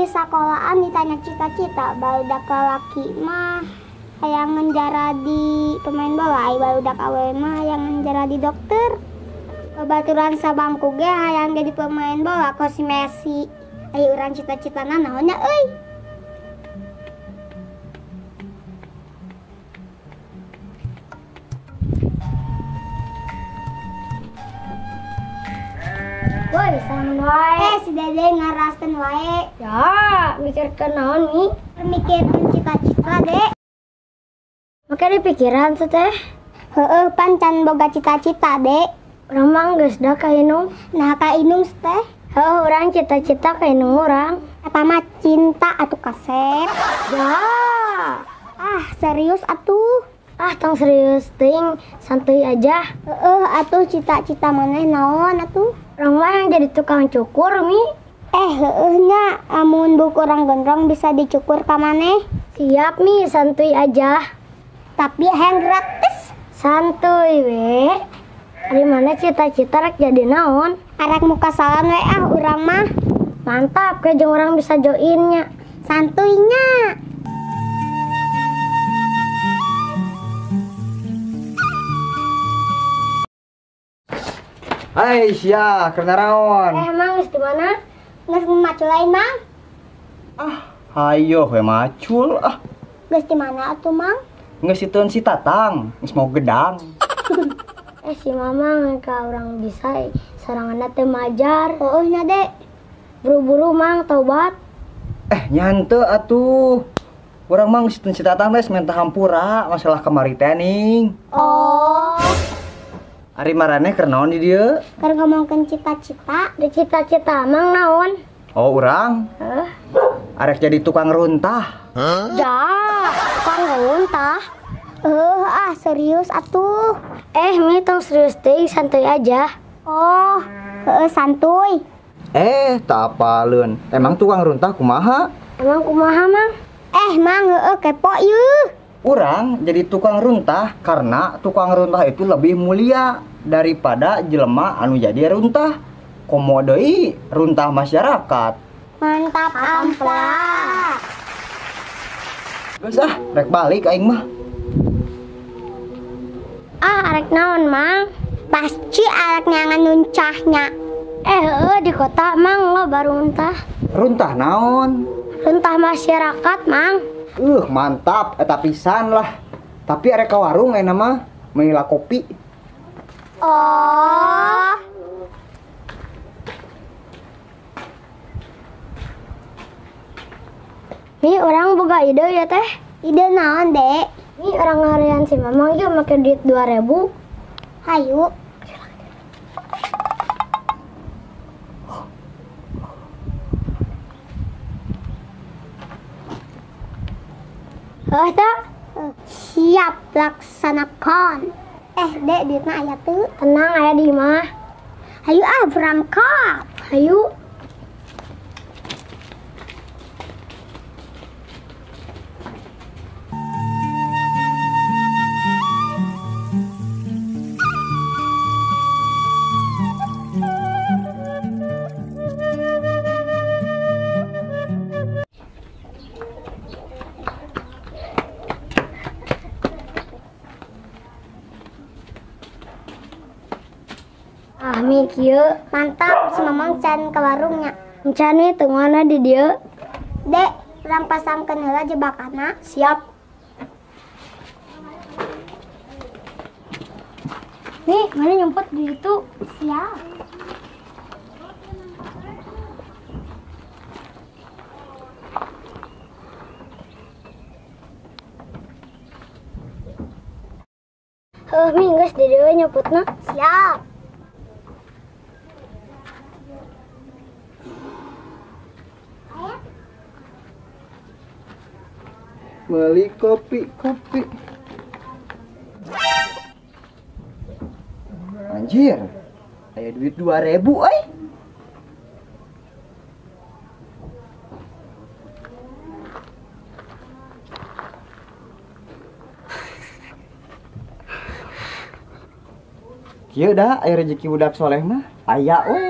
di sekolahan ditanya cita-cita, barudak laki mah hayang ngenjara di pemain bola, barudak awewe mah hayang ngenjara di dokter. Babaturan sabangku ge hayang jadi pemain bola ko si Messi. Ayo urang cita-citana naonnya euy? Woi, sama wae. Si Dede ngaraskeun wae. Ya, mikirkeun naon nih? Mikirkeun cita-cita, Dek. Make di pikiran teh teh. Heeh, pan can boga cita-cita, Dek. Urang mah geus da ka Inung. Nah, ka Inung teh. Heuh, urang cita-cita ka Inung urang. Eta mah cinta atuh kasep. Ya. Ah, serius atuh. Ah, tong serius teuing, santuy aja. Atuh cita-cita maneh naon atuh? Urang mah yang jadi tukang cukur, Mi. Nya, amun buku urang gondrong bisa dicukur ka maneh. Siap, Mi, santuy aja. Tapi hayang gratis. Santuy we. Dari mana cita-cita rek jadi naon? Arek muka salam we urang mah. Mantap, ke jeung urang bisa joinnya. Santuйnya. Hai, sia, karena raon. Mang, geus di mana? Geus maculain, Mang. Hayo, we macul. Geus di mana atuh, Mang? Geus siteun si Tatang, geus mau gedang. Si Mamang ka urang bisa saranganna teh majar. Nya, Dek. Buru-buru Mang tobat. Nyante atuh. Urang mah geus siteun si Tatang teh minta hampura masalah kamari teh ning. Oh, Ari marane keur naon di dieu? keur ngomongkeun cita-cita. Di cita-cita Mang naon? Oh, urang. Arek jadi tukang runtah. Ja, tukang runtah. Serius atuh. Mi tong serius teuing, santuy aja. Oh, santuy. Tak apaleun. Emang tukang runtah kumaha? Emang kumaha Mang? Mang, kepo yeuh. Urang jadi tukang runtah karena tukang runtah itu lebih mulia daripada jelema anu jadi runtah. Komo deui runtah masyarakat. Mantap ampla. Geus rek balik aing mah. Arek naon Mang? Pasti arek nyangan nuncahnya. Di kota Mang lo baru runtah. Runtah naon? Runtah masyarakat Mang. Mantap, eta pisan lah. Tapi arek ka warung ayeuna mah meula kopi. Oh. Mi orang boga ide ya teh. Ide naon, Dek? Mi orang ngarian si Mamang yuk make duit 2.000. Hayu. Siap laksanakan. Dek, duitna aya teu? Tenang aya di mah. Hayu berangkat. Hayu. Mi kieu Mantap, si Mamang can ke warungnya. encan we tengahna di dieu. Dek, urang pasangkeun heula jebakanna. Siap. Nih, mana nyempet di situ? Siap. Mi geus di dieu nyemputna. Siap. Beli kopi. Anjir, aya duit 2.000 euy. Kieu dah aya rezeki budak soleh mah aya we.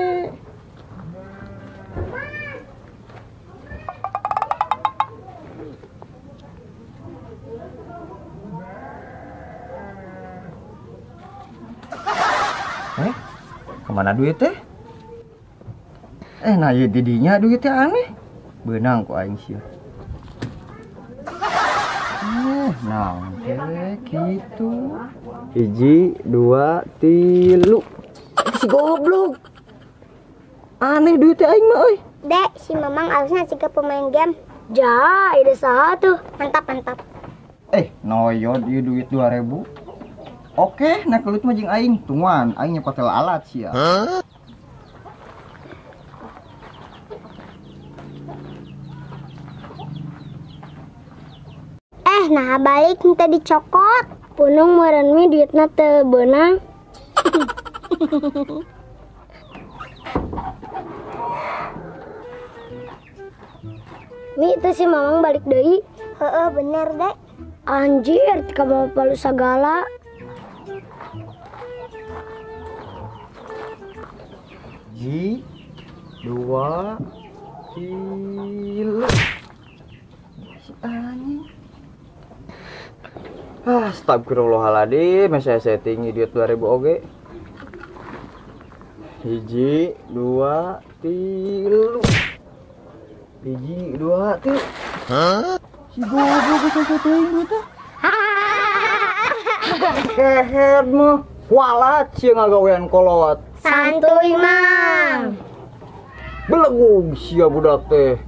Mana duit teh? Nah ieu didinya duit teh aneh. Beunang ku aing sia. Nah, gitu. 1, 2, 3. Si goblok. Aneh duit teh aing mah euy. Dek, si Mamang harusnya siga pemain game. Ja, ide saha tuh? Mantap, mantap. Noyod ieu duit 2000. Oke, nah kelut mah jeung aing. Tungguan, aing nyekotel alat sia. Nah balik minta dicokot. Punung meureun mi duitna teu beunang. Mi itu si Mamang balik deui. Heeh, bener, Dek. Anjir, tika mau palu sagala. Ji, 2, 3. Si anjing. Astagfirullahaladzim, saya setting idiot 2000 oge. 1, 2, 3. 1, 2, 3. Si goblok bisa setting gitu. Keher mah walat sia ngagawean kolot. Santuy, Mang. Belegug sia budak teh.